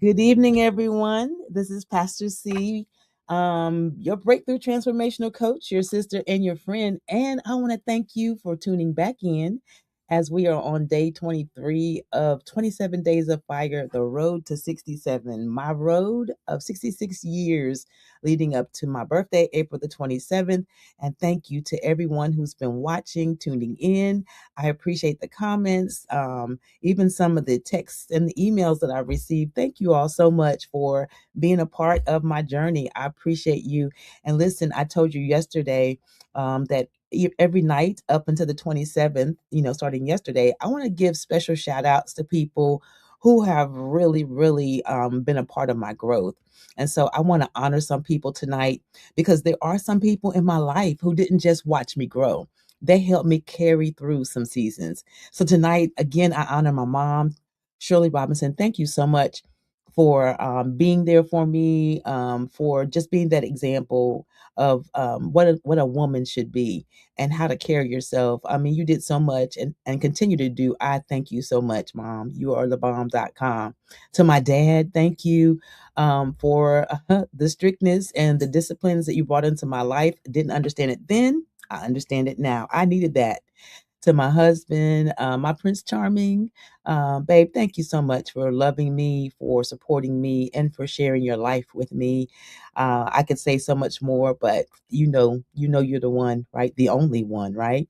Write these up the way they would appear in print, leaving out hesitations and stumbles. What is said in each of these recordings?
Good evening, everyone. This is Pastor C, your breakthrough transformational coach, your sister, and your friend. And I want to thank you for tuning back in as we are on day 23 of 27 Days of Fire, the road to 67, my road of 66 years leading up to my birthday, April the 27th. And thank you to everyone who's been watching, tuning in. I appreciate the comments. Even some of the texts and the emails that I received. Thank you all so much for being a part of my journey. I appreciate you. And listen, I told you yesterday that every night up until the 27th, starting yesterday, I want to give special shout outs to people who have really, really been a part of my growth. And so I want to honor some people tonight because there are some people in my life who didn't just watch me grow. They helped me carry through some seasons. So tonight, again, I honor my mom, Shirley Robinson. Thank you so much for being there for me, for just being that example of what a woman should be and how to carry yourself. I mean, you did so much and continue to do. I thank you so much, Mom. You are the bomb.com. To my dad, thank you for the strictness and the disciplines that you brought into my life. Didn't understand it then. I understand it now. I needed that. To my husband, my Prince Charming, babe, thank you so much for loving me, for supporting me, and for sharing your life with me. I could say so much more, but you're the one, right? The only one, right?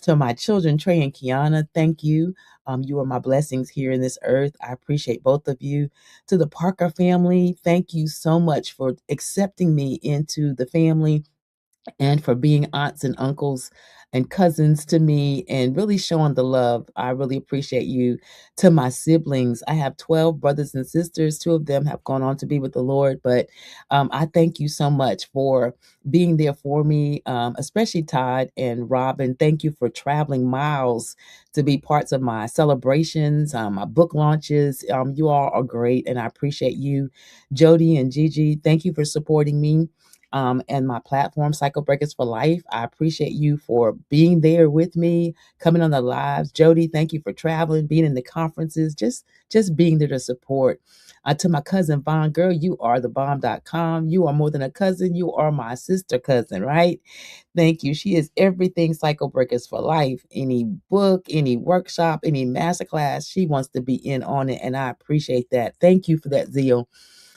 To my children, Trey and Kiana, thank you. You are my blessings here in this earth. I appreciate both of you. To the Parker family, thank you so much for accepting me into the family and for being aunts and uncles and cousins to me and really showing the love. I really appreciate you. To my siblings, I have 12 brothers and sisters. Two of them have gone on to be with the Lord, but I thank you so much for being there for me, especially Todd and Robin. Thank you for traveling miles to be parts of my celebrations, my book launches. You all are great, and I appreciate you. Jody and Gigi, thank you for supporting me and my platform, Cycle Breakers for Life. I appreciate you for being there with me, coming on the lives. Jody, thank you for traveling, being in the conferences, just being there to support. To my cousin Vaughn, girl, you are the bomb.com. You are more than a cousin. You are my sister cousin, right? Thank you. She is everything Cycle Breakers for Life. Any book, any workshop, any masterclass, she wants to be in on it. And I appreciate that. Thank you for that zeal.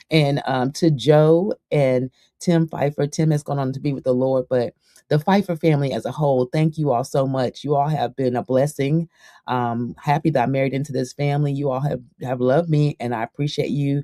And to Joe and Tim Phifer. Tim has gone on to be with the Lord, but the Phifer family as a whole, thank you all so much. You all have been a blessing. Happy that I married into this family. You all have loved me, and I appreciate you.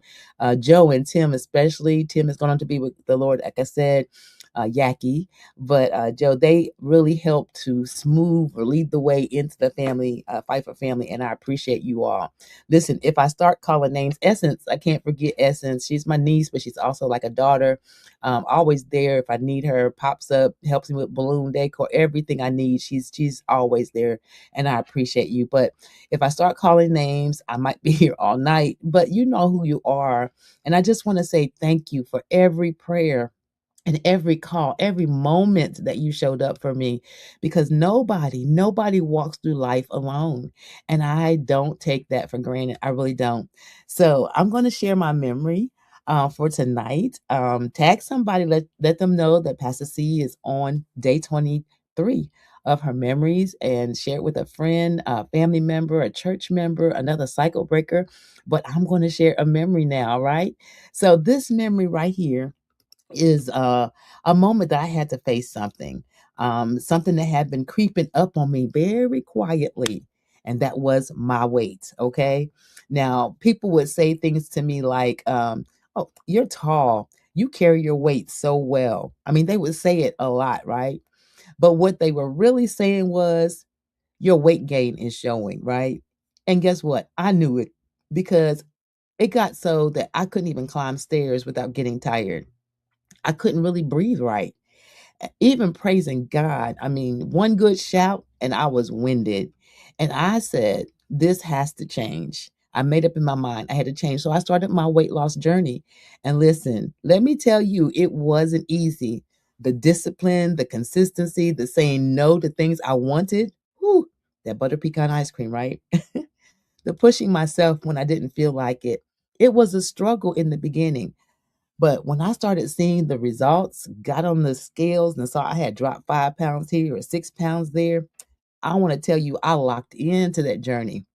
Joe and Tim, especially. Tim has gone on to be with the Lord, like I said. Yaki, but Joe, they really helped to smooth or lead the way into the family, Pfeiffer family, and I appreciate you all. Listen, if I start calling names, Essence, I can't forget Essence. She's my niece, but she's also like a daughter. Always there if I need her. Pops up, helps me with balloon decor, everything I need. She's always there, and I appreciate you. But if I start calling names, I might be here all night. But you know who you are, and I just want to say thank you for every prayer and every call, every moment that you showed up for me, because nobody walks through life alone. And I don't take that for granted. I really don't. So I'm going to share my memory for tonight. Tag somebody, let them know that Pastor C is on day 23 of her memories, and share it with a friend, a family member, a church member, another cycle breaker. But I'm going to share a memory now, right? So this memory right here is a moment that I had to face something, something that had been creeping up on me very quietly, and that was my weight. Okay, now people would say things to me like, "Oh, you're tall. You carry your weight so well." I mean, they would say it a lot, right? But what they were really saying was, "Your weight gain is showing," right? And guess what? I knew it because it got so that I couldn't even climb stairs without getting tired. I couldn't really breathe right. Even praising God, I mean, one good shout and I was winded. And I said, this has to change. I made up in my mind I had to change. So I started my weight loss journey. And listen, let me tell you, it wasn't easy. The discipline, the consistency, the saying no to things I wanted. Whew, that butter pecan ice cream, right? The pushing myself when I didn't feel like it. It was a struggle in the beginning. But when I started seeing the results, got on the scales and saw I had dropped 5 pounds here or 6 pounds there, I want to tell you, I locked into that journey.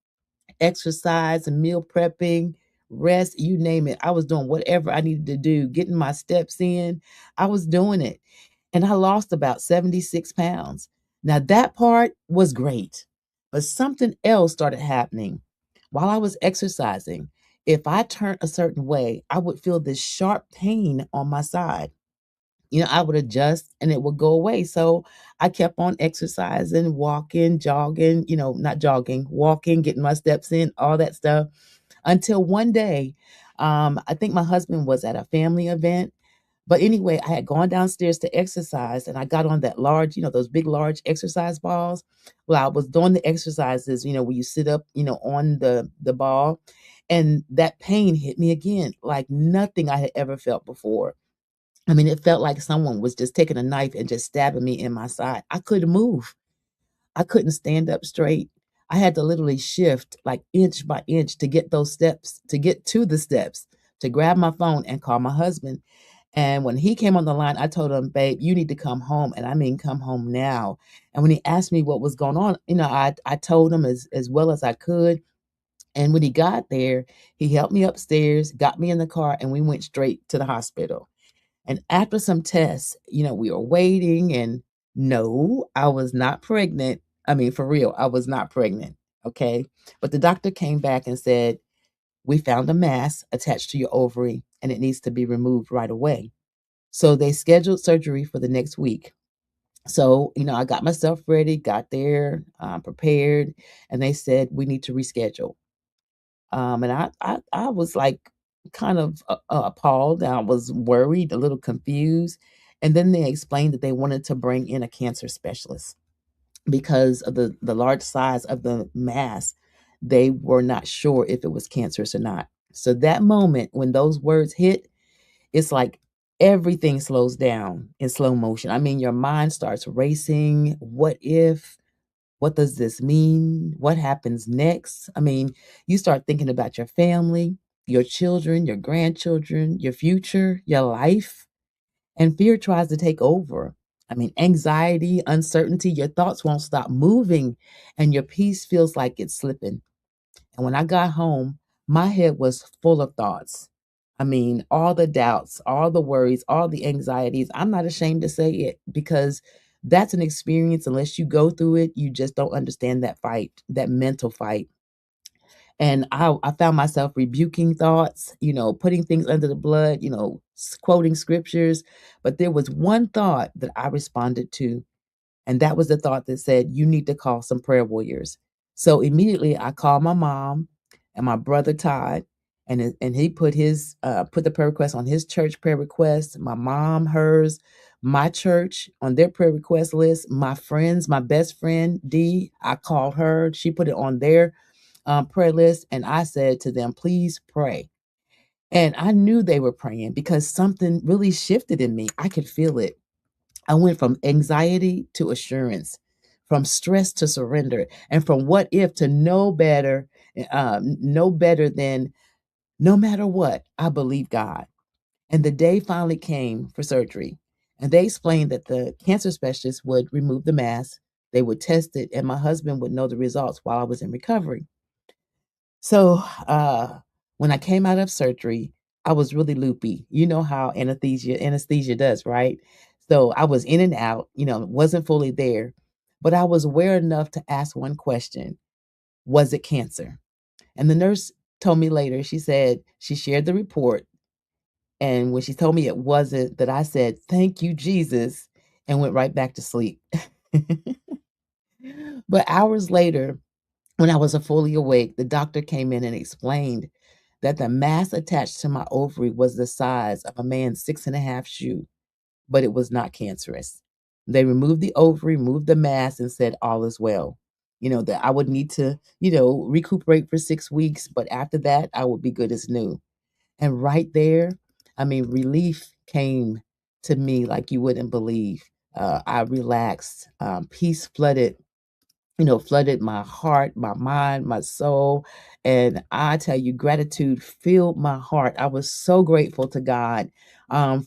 Exercise and meal prepping, rest, you name it. I was doing whatever I needed to do, getting my steps in. I was doing it. And I lost about 76 pounds. Now, that part was great, but something else started happening. While I was exercising, if I turned a certain way, I would feel this sharp pain on my side. I would adjust and it would go away. So I kept on exercising, walking, jogging, not jogging, walking, getting my steps in, all that stuff until one day, I think my husband was at a family event. But anyway, I had gone downstairs to exercise and I got on that large, those big, large exercise balls. Well, I was doing the exercises, where you sit up, on the ball. And that pain hit me again, like nothing I had ever felt before. I mean, it felt like someone was just taking a knife and just stabbing me in my side. I couldn't move. I couldn't stand up straight. I had to literally shift like inch by inch to get those steps, to get to the steps, to grab my phone and call my husband. And when he came on the line, I told him, babe, you need to come home. And I mean, come home now. And when he asked me what was going on, I told him as well as I could. And when he got there, he helped me upstairs, got me in the car, and we went straight to the hospital. And after some tests, we were waiting and no, I was not pregnant. I mean, for real, I was not pregnant. Okay. But the doctor came back and said, we found a mass attached to your ovary and it needs to be removed right away. So they scheduled surgery for the next week. So, I got myself ready, got there, prepared, and they said, we need to reschedule. And I was like kind of appalled. I was worried, a little confused. And then they explained that they wanted to bring in a cancer specialist because of the large size of the mass. They were not sure if it was cancerous or not. So that moment when those words hit, it's like everything slows down in slow motion. I mean, your mind starts racing. What if? What does this mean? What happens next? I mean, you start thinking about your family, your children, your grandchildren, your future, your life, and fear tries to take over. I mean, anxiety, uncertainty, your thoughts won't stop moving, and your peace feels like it's slipping. And when I got home, my head was full of thoughts. I mean, all the doubts, all the worries, all the anxieties. I'm not ashamed to say it because that's an experience. Unless you go through it, you just don't understand that fight, that mental fight. And I found myself rebuking thoughts, putting things under the blood, quoting scriptures. But there was one thought that I responded to, and that was the thought that said, you need to call some prayer warriors. So immediately I called my mom and my brother Todd, and he put the prayer request on his church prayer request, my mom, hers, my church on their prayer request list, my friends, my best friend Dee, I called her. She put it on their prayer list, and I said to them, please pray. And I knew they were praying because something really shifted in me. I could feel it. I went from anxiety to assurance, from stress to surrender, and from what if to know better than no matter what, I believe God. And the day finally came for surgery. And they explained that the cancer specialist would remove the mass, they would test it, and my husband would know the results while I was in recovery. So when I came out of surgery, I was really loopy. You know how anesthesia does, right? So I was in and out, wasn't fully there, but I was aware enough to ask one question: was it cancer? And the nurse told me later. She said she shared the report, and when she told me it wasn't, that I said, "Thank you, Jesus," and went right back to sleep. But hours later, when I was fully awake, the doctor came in and explained that the mass attached to my ovary was the size of a man's 6.5 shoe, but it was not cancerous. They removed the ovary, removed the mass, and said all is well. That I would need to, recuperate for 6 weeks, but after that, I would be good as new. And right there, I mean, relief came to me like you wouldn't believe. I relaxed, peace flooded flooded my heart, my mind, my soul. And I tell you, gratitude filled my heart. I was so grateful to God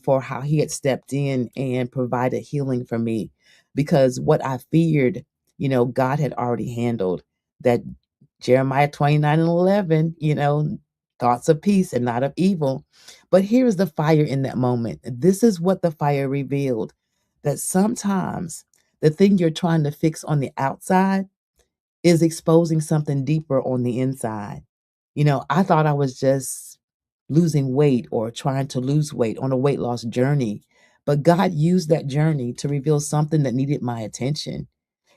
for how He had stepped in and provided healing for me, because what I feared, God had already handled. That Jeremiah 29:11, thoughts of peace and not of evil. But here is the fire in that moment. This is what the fire revealed, that sometimes the thing you're trying to fix on the outside is exposing something deeper on the inside. I thought I was just losing weight or trying to lose weight on a weight loss journey, but God used that journey to reveal something that needed my attention.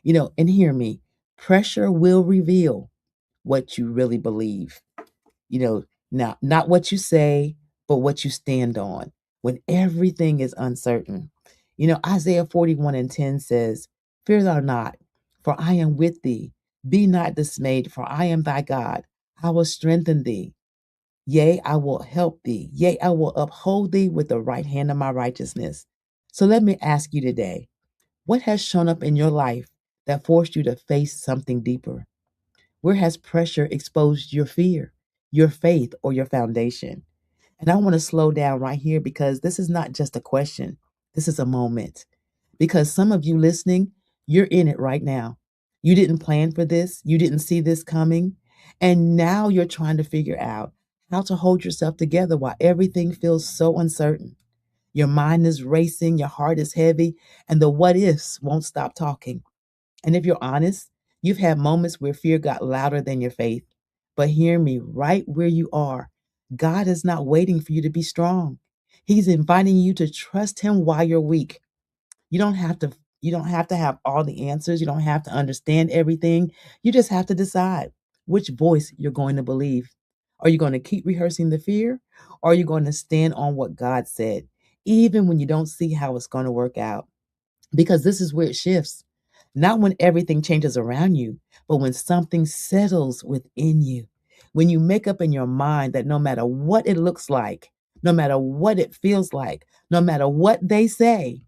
And hear me, pressure will reveal what you really believe. Now, not what you say, but what you stand on when everything is uncertain. Isaiah 41:10 says, "Fear thou not, for I am with thee. Be not dismayed, for I am thy God. I will strengthen thee. Yea, I will help thee. Yea, I will uphold thee with the right hand of my righteousness." So let me ask you today, what has shown up in your life that forced you to face something deeper? Where has pressure exposed your fear, your faith, or your foundation? And I want to slow down right here, because this is not just a question. This is a moment. Because some of you listening, you're in it right now. You didn't plan for this. You didn't see this coming. And now you're trying to figure out how to hold yourself together while everything feels so uncertain. Your mind is racing, your heart is heavy, and the what ifs won't stop talking. And if you're honest, you've had moments where fear got louder than your faith. But hear me, right where you are, God is not waiting for you to be strong. He's inviting you to trust him while you're weak. You don't have to you don't have to have all the answers. You don't have to understand everything. You just have to decide which voice you're going to believe. Are you going to keep rehearsing the fear, or are you going to stand on what God said, even when you don't see how it's going to work out? Because this is where it shifts. Not when everything changes around you, but when something settles within you. When you make up in your mind that no matter what it looks like, no matter what it feels like, no matter what they say,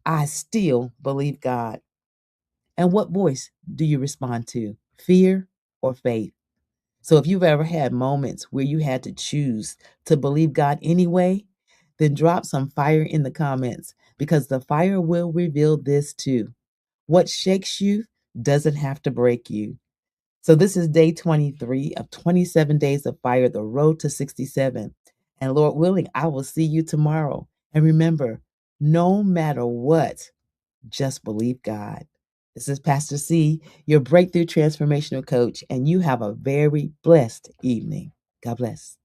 I still believe God. And what voice do you respond to? Fear or faith? So if you've ever had moments where you had to choose to believe God anyway, then drop some fire in the comments, because the fire will reveal this too. What shakes you doesn't have to break you. So this is day 23 of 27 days of fire, the road to 67. And Lord willing, I will see you tomorrow. And remember, no matter what, just believe God. This is Pastor C, your breakthrough transformational coach, and you have a very blessed evening. God bless.